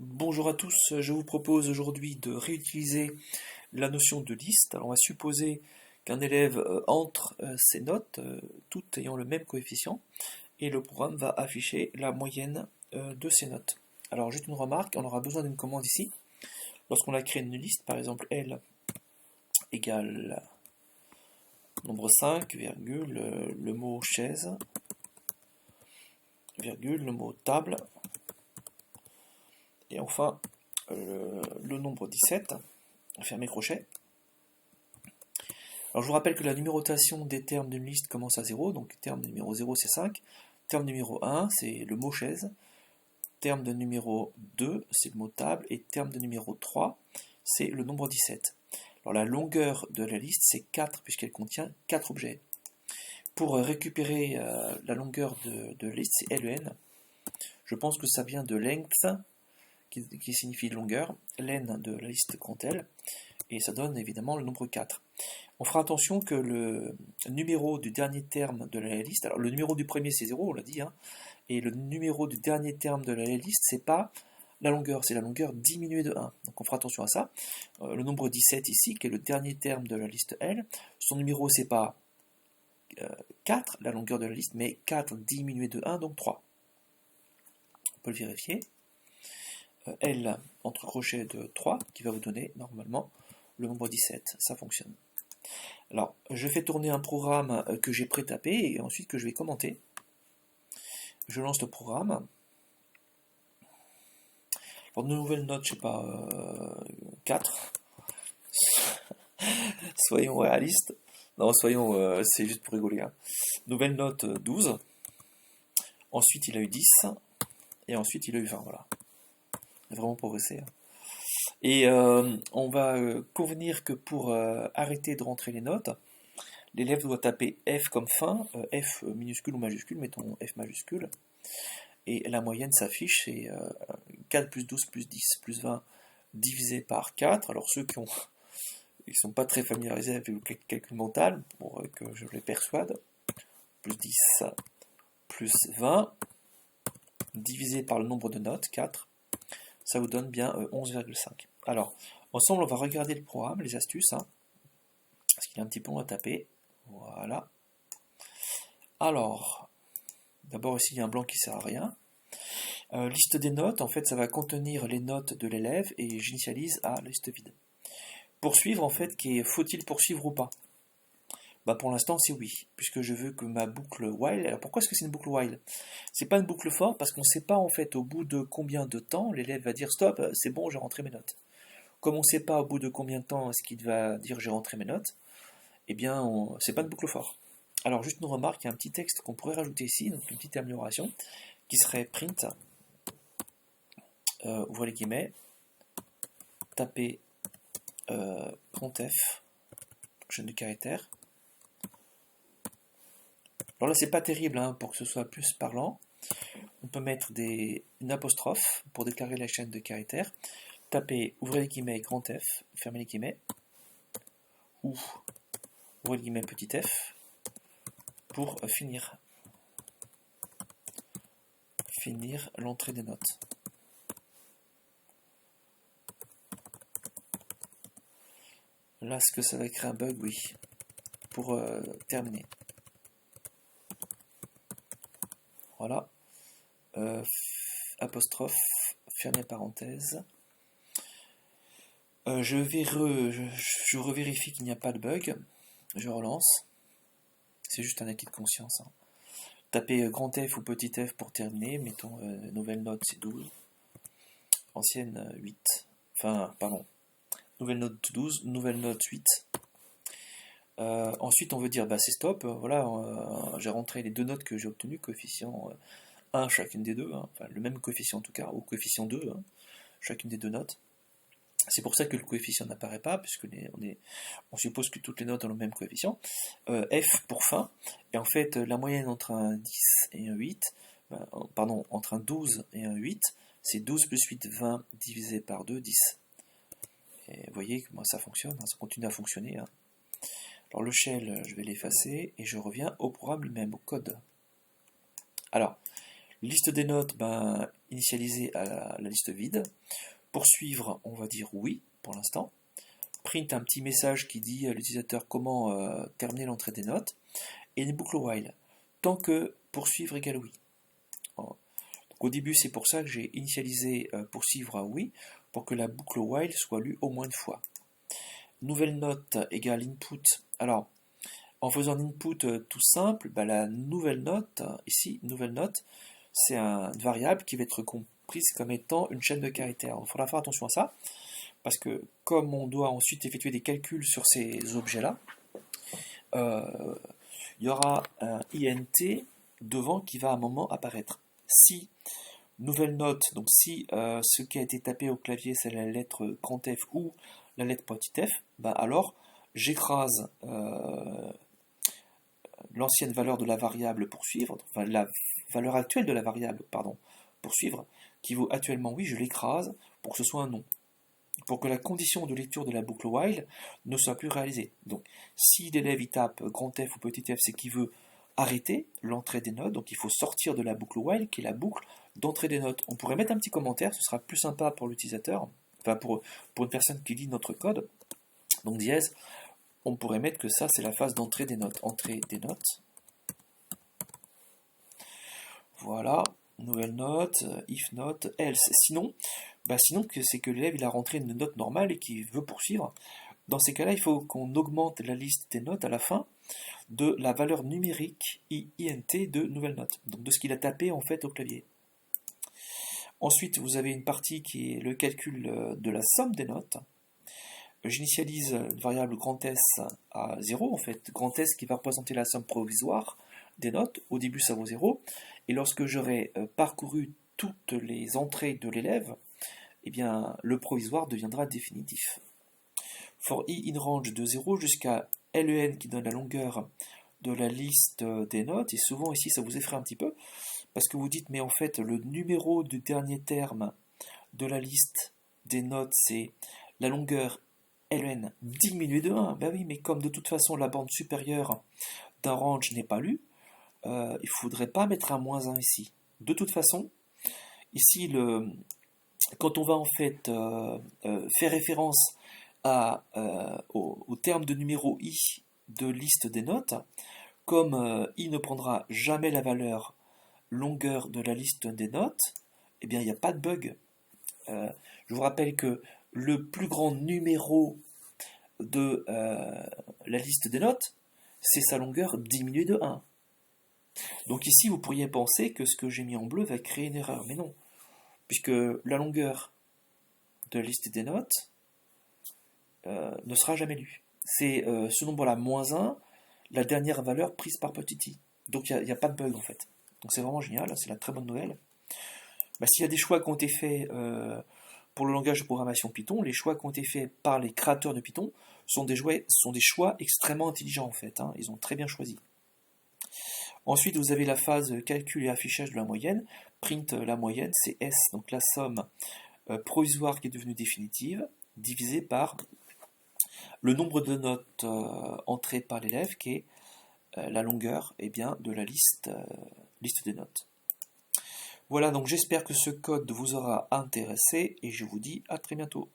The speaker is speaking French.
Bonjour à tous, je vous propose aujourd'hui de réutiliser la notion de liste. Alors on va supposer qu'un élève entre ses notes, toutes ayant le même coefficient, et le programme va afficher la moyenne de ces notes. Alors juste une remarque, on aura besoin d'une commande ici. Lorsqu'on a créé une liste, par exemple L égale nombre 5, virgule, le mot chaise, virgule, le mot table, et enfin le nombre 17, fermez crochet. Alors je vous rappelle que la numérotation des termes d'une liste commence à 0, donc terme numéro 0 c'est 5, terme numéro 1 c'est le mot chaise, terme de numéro 2 c'est le mot table, et terme de numéro 3 c'est le nombre 17. Alors la longueur de la liste c'est 4 puisqu'elle contient 4 objets. Pour récupérer la longueur de la liste c'est len. Je pense que ça vient de length qui signifie longueur, len de la liste grand L, et ça donne évidemment le nombre 4. On fera attention que le numéro du dernier terme de la liste, alors le numéro du premier c'est 0, on l'a dit, hein, et le numéro du dernier terme de la liste, c'est pas la longueur, c'est la longueur diminuée de 1. Donc on fera attention à ça. Le nombre 17 ici, qui est le dernier terme de la liste L, son numéro c'est pas 4, la longueur de la liste, mais 4 diminué de 1, donc 3. On peut le vérifier. L entre crochets de 3, qui va vous donner normalement le nombre 17. Ça fonctionne. Alors, je fais tourner un programme que j'ai pré-tapé et ensuite que je vais commenter. Je lance le programme. Alors, de nouvelles notes, je sais pas, 4. Soyons réalistes. Non, soyons, c'est juste pour rigoler. Hein. Nouvelle note 12. Ensuite, il a eu 10. Et ensuite, il a eu 20. Voilà. Il a vraiment progressé. Hein. Et on va convenir que pour arrêter de rentrer les notes, l'élève doit taper F comme fin, F minuscule ou majuscule, mettons F majuscule, et la moyenne s'affiche, c'est 4 plus 12 plus 10 plus 20 divisé par 4. Alors ceux qui ne sont pas très familiarisés avec le calcul mental, pour que je les persuade, plus 10 plus 20 divisé par le nombre de notes, 4, ça vous donne bien 11,5. Alors, ensemble, on va regarder le programme, les astuces, hein, parce qu'il y a un petit peu à taper. Voilà. Alors, d'abord ici, il y a un blanc qui ne sert à rien. Liste des notes, en fait, ça va contenir les notes de l'élève et j'initialise à liste vide. Poursuivre, en fait, faut-il poursuivre ou pas? Bah pour l'instant, c'est oui, puisque je veux que ma boucle while. Alors pourquoi est-ce que c'est une boucle while? C'est pas une boucle for parce qu'on ne sait pas en fait au bout de combien de temps l'élève va dire stop, c'est bon, j'ai rentré mes notes. Comme on ne sait pas au bout de combien de temps est-ce qu'il va dire j'ai rentré mes notes, eh bien, c'est pas une boucle for. Alors, juste une remarque, il y a un petit texte qu'on pourrait rajouter ici, donc une petite amélioration, qui serait print, ouvrez les guillemets, tapez .f, chaîne de caractères. Alors là, c'est pas terrible, hein, pour que ce soit plus parlant. On peut mettre une apostrophe pour déclarer la chaîne de caractères. Tapez, ouvrez les guillemets, grand F, fermez les guillemets, ou ouvrez les guillemets, petit f, pour finir l'entrée des notes. Là, est-ce que ça va créer un bug? Oui. Pour terminer. Voilà. Apostrophe, fermez parenthèse. Je revérifie qu'il n'y a pas de bug. Je relance. C'est juste un acquis de conscience. Hein. Tapez grand F ou petit f pour terminer. Mettons nouvelle note, c'est 12. Ancienne 8. Enfin, pardon. Nouvelle note 12, nouvelle note 8. Ensuite, on veut dire bah, c'est stop. Voilà, j'ai rentré les deux notes que j'ai obtenues, coefficient 1 chacune des deux, hein, enfin le même coefficient en tout cas, ou coefficient 2, hein, chacune des deux notes. C'est pour ça que le coefficient n'apparaît pas, puisque on suppose que toutes les notes ont le même coefficient. F pour fin, et en fait la moyenne entre un 10 et un 8, pardon, entre un 12 et un 8, c'est 12 plus 8, 20 divisé par 2, 10. Et vous voyez comment ça fonctionne, hein, ça continue à fonctionner. Hein. Alors le shell, je vais l'effacer, et je reviens au programme lui-même, au code. Alors, Liste des notes, ben, initialiser à la liste vide. Poursuivre, on va dire oui pour l'instant. Print un petit message qui dit à l'utilisateur comment terminer l'entrée des notes. Et une boucle while. Tant que poursuivre égale oui. Donc, au début, c'est pour ça que j'ai initialisé poursuivre à oui, pour que la boucle while soit lue au moins une fois. Nouvelle note égale input. Alors, en faisant un input tout simple, bah, la nouvelle note, ici, nouvelle note, c'est une variable qui va être comprise comme étant une chaîne de caractères. Il faudra faire attention à ça, parce que comme on doit ensuite effectuer des calculs sur ces objets-là, il y aura un int devant qui va à un moment apparaître. Si nouvelle note, donc si ce qui a été tapé au clavier c'est la lettre grand F ou la lettre petit f, ben alors j'écrase l'ancienne valeur de la variable poursuivre, enfin la valeur actuelle de la variable, pardon, poursuivre, qui vaut actuellement oui, je l'écrase pour que ce soit un non. Pour que la condition de lecture de la boucle while ne soit plus réalisée. Donc, si l'élève y tape grand F ou petit f, c'est qu'il veut arrêter l'entrée des notes, donc il faut sortir de la boucle while, qui est la boucle d'entrée des notes. On pourrait mettre un petit commentaire, ce sera plus sympa pour l'utilisateur, enfin pour une personne qui lit notre code. Donc dièse, on pourrait mettre que ça c'est la phase d'entrée des notes. Entrée des notes. Voilà, nouvelle note, if note, else. Sinon, sinon c'est que l'élève il a rentré une note normale et qu'il veut poursuivre. Dans ces cas-là, il faut qu'on augmente la liste des notes à la fin de la valeur numérique int de nouvelle note, donc de ce qu'il a tapé en fait au clavier. Ensuite, vous avez une partie qui est le calcul de la somme des notes. J'initialise une variable grand S à 0, en fait, grand S qui va représenter la somme provisoire des notes. Au début, ça vaut 0. Et lorsque j'aurai parcouru toutes les entrées de l'élève, eh bien, le provisoire deviendra définitif. For i in range de 0 jusqu'à len qui donne la longueur de la liste des notes. Et souvent, ici, ça vous effraie un petit peu, parce que vous dites, mais en fait, le numéro du dernier terme de la liste des notes, c'est la longueur len diminuée de 1. Ben oui, mais comme de toute façon, la bande supérieure d'un range n'est pas lue, il ne faudrait pas mettre un moins 1 ici. De toute façon, ici, quand on va en fait faire référence au terme de numéro i de liste des notes, comme i ne prendra jamais la valeur longueur de la liste des notes, eh bien il n'y a pas de bug. Je vous rappelle que le plus grand numéro de la liste des notes, c'est sa longueur diminuée de 1. Donc ici, vous pourriez penser que ce que j'ai mis en bleu va créer une erreur, mais non, puisque la longueur de la liste des notes ne sera jamais lue. C'est ce nombre-là, moins 1, la dernière valeur prise par petit i. Donc il n'y a pas de bug en fait. Donc c'est vraiment génial, c'est la très bonne nouvelle. S'il y a des choix qui ont été faits pour le langage de programmation Python, les choix qui ont été faits par les créateurs de Python sont des choix extrêmement intelligents en fait. Ils ont très bien choisi. Ensuite, vous avez la phase calcul et affichage de la moyenne. Print la moyenne, c'est S, donc la somme provisoire qui est devenue définitive, divisée par le nombre de notes entrées par l'élève, qui est la longueur de la liste des notes. Voilà, donc j'espère que ce code vous aura intéressé et je vous dis à très bientôt.